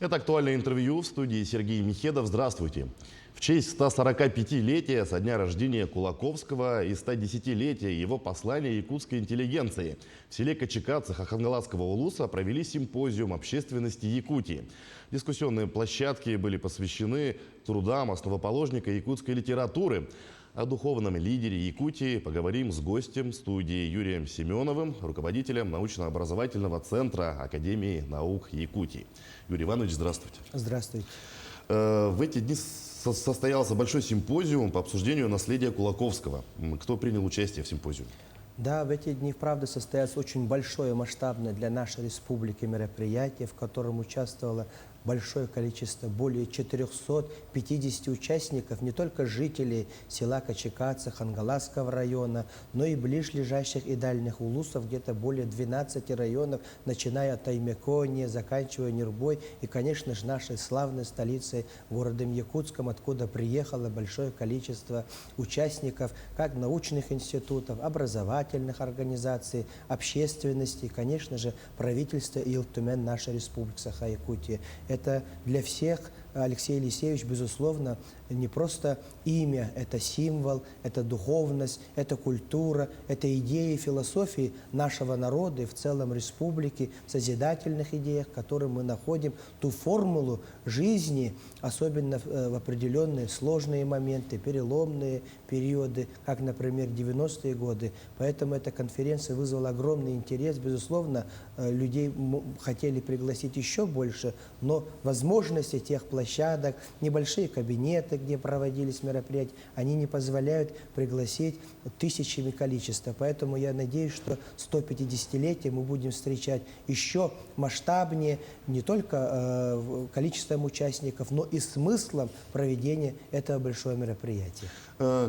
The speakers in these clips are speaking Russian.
Это актуальное интервью в студии Сергей Михедов. Здравствуйте. В честь 145-летия со дня рождения Кулаковского и 110-летия его послания якутской интеллигенции в селе Кочекадце Хахангаласского улуса провели симпозиум общественности Якутии. Дискуссионные площадки были посвящены трудам основоположника якутской литературы. О духовном лидере Якутии поговорим с гостем студии Юрием Семеновым, руководителем научно-образовательного центра Академии наук Якутии. Юрий Иванович, здравствуйте. Здравствуйте. В эти дни состоялся большой симпозиум по обсуждению наследия Кулаковского. Кто принял участие в симпозиуме? Да, в эти дни, правда, состоялось очень большое масштабное для нашей республики мероприятие, в котором участвовало большое количество, более 450 участников, не только жителей села Кочекадце, Хангаласского района, но и ближлежащих и дальних улусов, где-то более 12 районов, начиная от Аймекони, заканчивая Нирбой и, конечно же, нашей славной столицей, городом Якутском, откуда приехало большое количество участников, как научных институтов, образовательных организаций, общественности, и, конечно же, правительства Илтумен нашей республики Саха-Якутия. Это для всех, Алексей Елисеевич, безусловно, не просто имя, это символ, это духовность, это культура, это идеи, философии нашего народа и в целом республики, в созидательных идеях, в которых мы находим ту формулу жизни, особенно в определенные сложные моменты, переломные периоды, как, например, 90-е годы. Поэтому эта конференция вызвала огромный интерес. Безусловно, людей хотели пригласить еще больше, но возможности тех площадок, небольшие кабинеты, где проводились мероприятия, они не позволяют пригласить тысячами количества. Поэтому я надеюсь, что 150-летие мы будем встречать еще масштабнее, не только количеством участников, но и смыслом проведения этого большого мероприятия.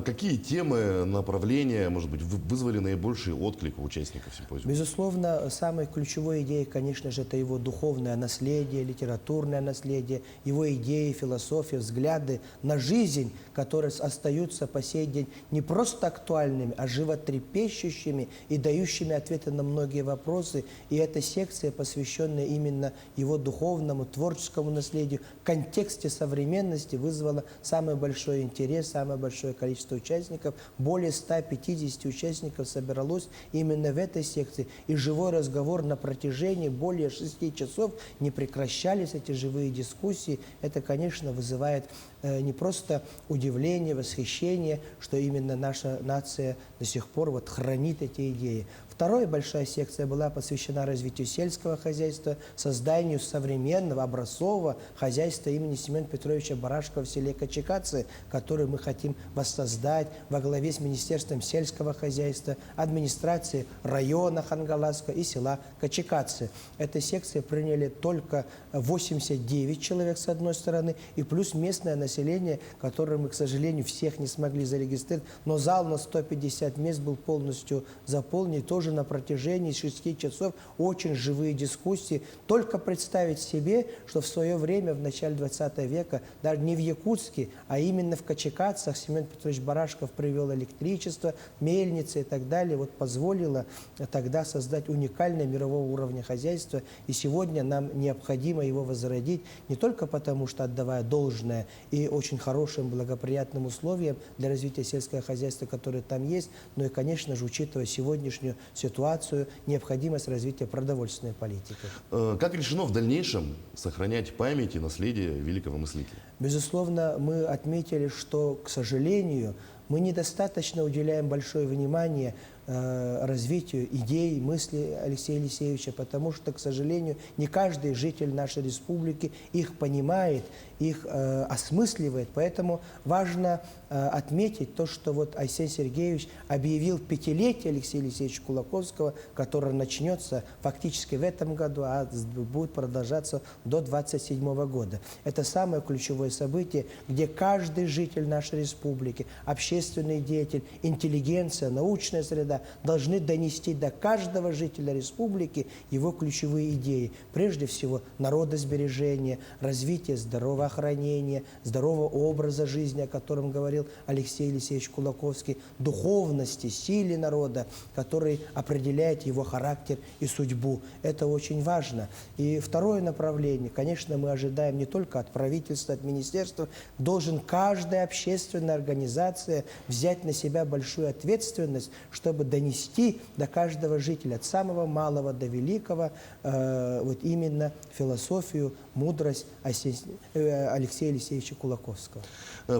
Какие темы, направления, может быть, вызвали наибольший отклик у участников симпозиума? Безусловно, самой ключевой идеей, конечно же, это его духовное наследие, литературное наследие, его идеи, философия, взгляды на жизнь, которые остаются по сей день не просто актуальными, а животрепещущими и дающими ответы на многие вопросы. И эта секция, посвященная именно его духовному, творческому наследию, в контексте современности, вызвала самый большой интерес, самое большое количество участников. Более 150 участников собралось именно в этой секции. И живой разговор на протяжении более 6 часов не прекращались, эти живые дискуссии. Это, конечно, вызывает не просто удивление, восхищение, что именно наша нация до сих пор хранит эти идеи. Вторая большая секция была посвящена развитию сельского хозяйства, созданию современного образцового хозяйства имени Семена Петровича Барашкова в селе Кочекадце, который мы хотим воссоздать во главе с Министерством сельского хозяйства, администрации района Хангаласска и села Кочекадце. Этой секции приняли только 89 человек с одной стороны, и плюс местное население, которое мы, к сожалению, всех не смогли зарегистрировать, но зал на 150 мест был полностью заполнен, тоже на протяжении 6 часов очень живые дискуссии. Только представить себе, что в свое время, в начале 20 века, даже не в Якутске, а именно в Кочекадцах Семен Петрович Барашков привел электричество, мельницы и так далее, позволило тогда создать уникальное мирового уровня хозяйство. И сегодня нам необходимо его возродить не только потому, что отдавая должное и очень хорошим, благоприятным условиям для развития сельского хозяйства, которые там есть, но и, конечно же, учитывая сегодняшнюю ситуацию, необходимость развития продовольственной политики. Как решено в дальнейшем сохранять память и наследие великого мыслителя? Безусловно, мы отметили, что, к сожалению, мы недостаточно уделяем большое внимание развитию идей, мыслей Алексея Елисеевича, потому что, к сожалению, не каждый житель нашей республики их понимает, их осмысливает. Поэтому важно отметить то, что Арсений Сергеевич объявил 5-летие Алексея Елисеевича Кулаковского, которое начнется фактически в этом году, а будет продолжаться до 27 года. Это самое ключевое событие, где каждый житель нашей республики, общественный деятель, интеллигенция, научная среда, Мехеда должны донести до каждого жителя республики его ключевые идеи. Прежде всего, народосбережение, развитие здравоохранения, здорового образа жизни, о котором говорил Алексей Елисеевич Кулаковский, духовности, силе народа, который определяет его характер и судьбу. Это очень важно. И второе направление, конечно, мы ожидаем не только от правительства, от министерства, должен каждая общественная организация взять на себя большую ответственность, чтобы донести до каждого жителя, от самого малого до великого, вот именно философию, мудрость Алексея Елисеевича Кулаковского.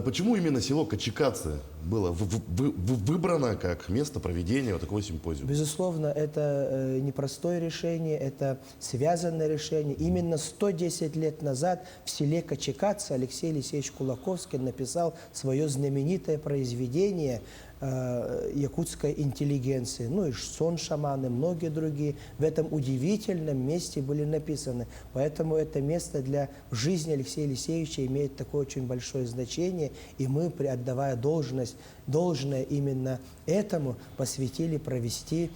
Почему именно село Кочекадзе было выбрано как место проведения вот такого симпозиума? Безусловно, это непростое решение, это связанное решение. Именно 110 лет назад в селе Кочекадзе Алексей Елисеевич Кулаковский написал свое знаменитое произведение якутской интеллигенции. Ну и сон шаманы, многие другие в этом удивительном месте были написаны. Поэтому это место для жизни Алексея Елисеевича имеет такое очень большое значение. И мы, отдавая должное именно этому, посвятили провести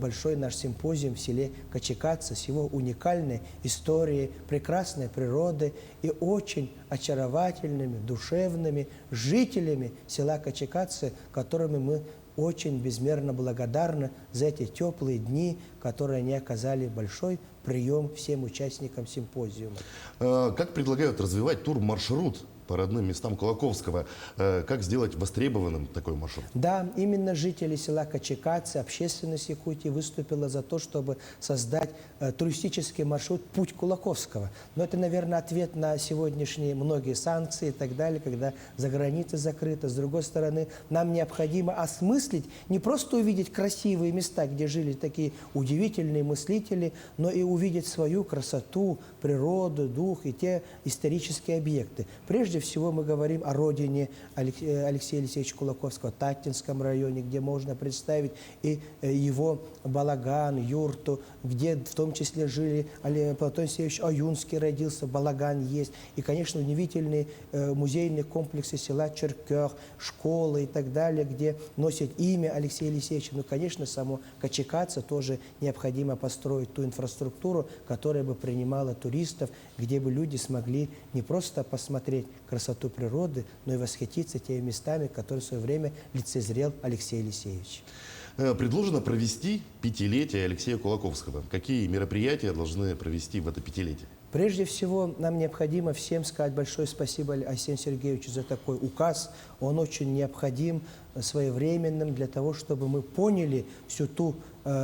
большой наш симпозиум в селе Кочекадзе с его уникальной историей, прекрасной природы и очень очаровательными, душевными жителями села Кочекадзе, которыми мы очень безмерно благодарны за эти теплые дни, которые они оказали большой прием всем участникам симпозиума. Как предлагают развивать турмаршрут по родным местам Кулаковского? Как сделать востребованным такой маршрут? Да, именно жители села Кочекадзе, общественность Якутии выступила за то, чтобы создать туристический маршрут «Путь Кулаковского». Но это, наверное, ответ на сегодняшние многие санкции и так далее, когда за граница закрыта. С другой стороны, нам необходимо осмыслить, не просто увидеть красивые места, где жили такие удивительные мыслители, но и увидеть свою красоту, природу, дух и те исторические объекты. Прежде всего мы говорим о родине Алексея Елисеевича Кулаковского, Тактинском районе, где можно представить и его балаган, юрту, где в том числе жили Платон Алексеевич Аюнский родился, балаган есть. И, конечно, удивительные музейные комплексы села Черкёх, школы и так далее, где носит имя Алексея Елисеевича. Ну, конечно, само Кочекадзе тоже необходимо построить ту инфраструктуру, которая бы принимала туристов, где бы люди смогли не просто посмотреть красоту природы, но и восхититься теми местами, которые в свое время лицезрел Алексей Елисеевич. Предложено провести пятилетие Алексея Кулаковского. Какие мероприятия должны провести в это пятилетие? Прежде всего, нам необходимо всем сказать большое спасибо Алексею Сергеевичу за такой указ. Он очень необходим, своевременным, для того, чтобы мы поняли всю ту,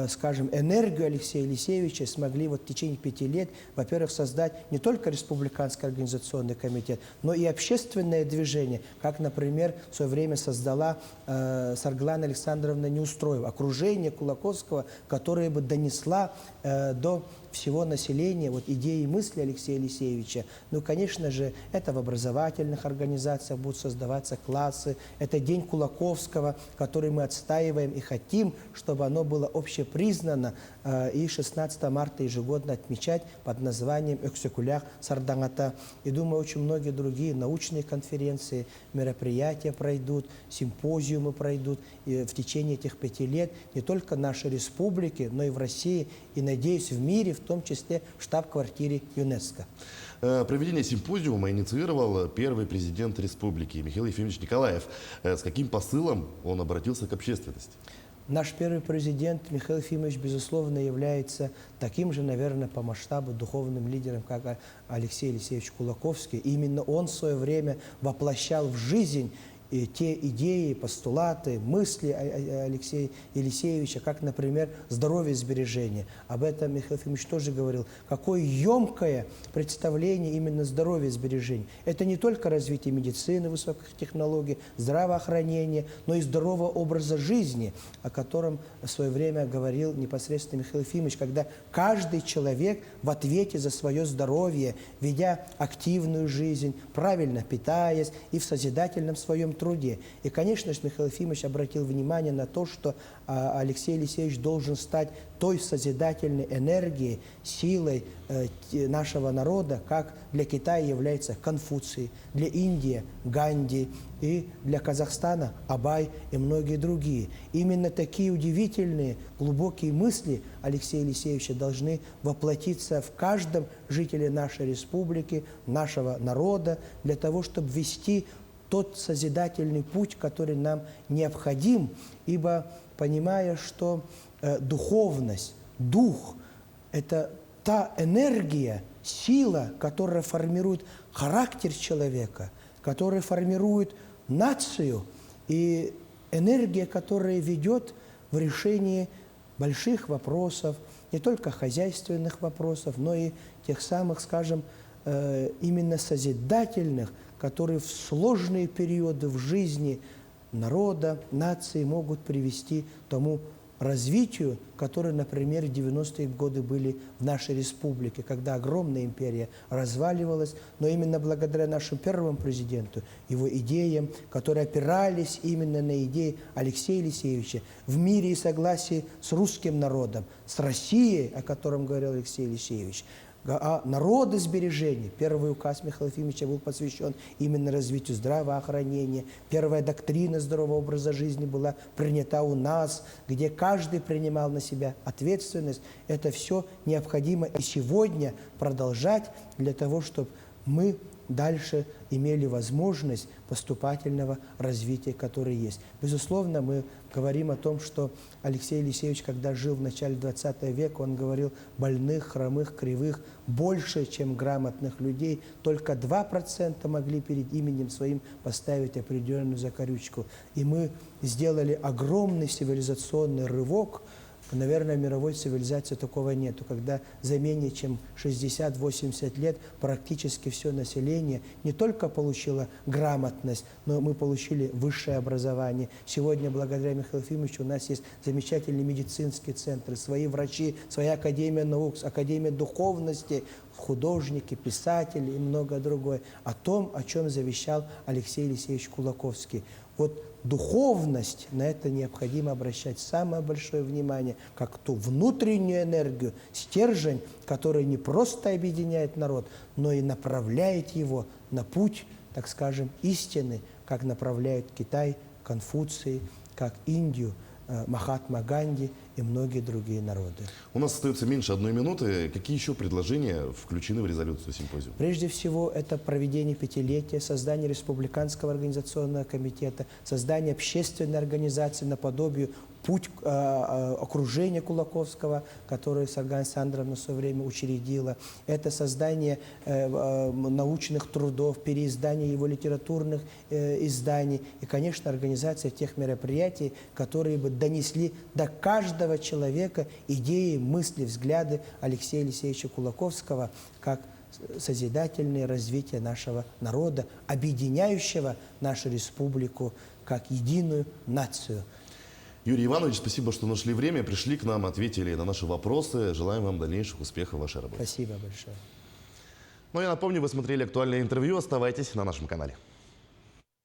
скажем, энергию Алексея Елисеевича, смогли вот в течение 5 лет, во-первых, создать не только Республиканский организационный комитет, но и общественное движение, как, например, в свое время создала Сарглана Александровна Неустроева, окружение Кулаковского, которое бы донесла до всего населения вот идеи и мысли Алексея Елисеевича. Ну, конечно же, это в образовательных организациях будут создаваться классы. Это День Кулаковского, который мы отстаиваем и хотим, чтобы оно было общепризнано. И 16 марта ежегодно отмечать под названием «Өксөкулях Сардаңата». И, думаю, очень многие другие научные конференции, мероприятия пройдут, симпозиумы пройдут и в течение этих 5 лет не только в нашей республике, но и в России, и, надеюсь, в мире, в том числе в штаб-квартире ЮНЕСКО. Проведение симпозиума инициировал первый президент республики Михаил Ефимович Николаев. С каким посылом он обратился к общественности? Наш первый президент Михаил Ефимович, безусловно, является таким же, наверное, по масштабу духовным лидером, как Алексей Елисеевич Кулаковский. И именно он в свое время воплощал в жизнь и те идеи, постулаты, мысли Алексея Елисеевича, как, например, здоровье и сбережение. Об этом Михаил Ефимович тоже говорил. Какое емкое представление именно здоровья и сбережения. Это не только развитие медицины, высоких технологий, здравоохранения, но и здорового образа жизни, о котором в свое время говорил непосредственно Михаил Ефимович, когда каждый человек в ответе за свое здоровье, ведя активную жизнь, правильно питаясь и в созидательном своем труде. И, конечно же, Михаил Ефимович обратил внимание на то, что Алексей Алексеевич должен стать той созидательной энергией, силой нашего народа, как для Китая является Конфуций, для Индии – Ганди, и для Казахстана – Абай и многие другие. Именно такие удивительные, глубокие мысли Алексея Алексеевича должны воплотиться в каждом жителе нашей республики, нашего народа, для того, чтобы вести тот созидательный путь, который нам необходим, ибо понимая, что духовность, дух – это та энергия, сила, которая формирует характер человека, которая формирует нацию, и энергия, которая ведет в решении больших вопросов, не только хозяйственных вопросов, но и тех самых, скажем, именно созидательных, которые в сложные периоды в жизни народа, нации могут привести к тому развитию, которое, например, в 90-е годы были в нашей республике, когда огромная империя разваливалась, но именно благодаря нашему первому президенту, его идеям, которые опирались именно на идеи Алексея Алексеевича, в мире и согласии с русским народом, с Россией, о котором говорил Алексей Алексеевич, о народосбережении. Первый указ Михаила Ефимовича был посвящен именно развитию здравоохранения. Первая доктрина здорового образа жизни была принята у нас, где каждый принимал на себя ответственность. Это все необходимо и сегодня продолжать для того, чтобы мы дальше имели возможность поступательного развития, которое есть. Безусловно, мы говорим о том, что Алексей Алексеевич, когда жил в начале 20 века, он говорил, больных, хромых, кривых больше, чем грамотных людей. Только 2% могли перед именем своим поставить определенную закорючку. И мы сделали огромный цивилизационный рывок. Наверное, в мировой цивилизации такого нету, когда за менее чем 60-80 лет практически все население не только получило грамотность, но мы получили высшее образование. Сегодня, благодаря Михаилу Ефимовичу, у нас есть замечательные медицинские центры, свои врачи, своя академия наук, академия духовности, художники, писатели и многое другое. О том, о чем завещал Алексей Алексеевич Кулаковский. Вот духовность, на это необходимо обращать самое большое внимание, как ту внутреннюю энергию, стержень, который не просто объединяет народ, но и направляет его на путь, так скажем, истины, как направляют Китай, Конфуций, как Индию, Махатма Ганди и многие другие народы. У нас остается меньше 1 минуты. Какие еще предложения включены в резолюцию симпозиума? Прежде всего, это проведение 5-летия, создание Республиканского организационного комитета, создание общественной организации наподобие «Путь окружения Кулаковского», который Сарган Александровна в свое время учредила. Это создание научных трудов, переиздание его литературных изданий и, конечно, организация тех мероприятий, которые бы донесли до каждого человека идеи, мысли, взгляды Алексея Алексеевича Кулаковского как созидательное развитие нашего народа, объединяющего нашу республику как единую нацию. Юрий Иванович, спасибо, что нашли время, пришли к нам, ответили на наши вопросы. Желаем вам дальнейших успехов в вашей работе. Спасибо большое. Ну, я напомню, вы смотрели актуальное интервью. Оставайтесь на нашем канале.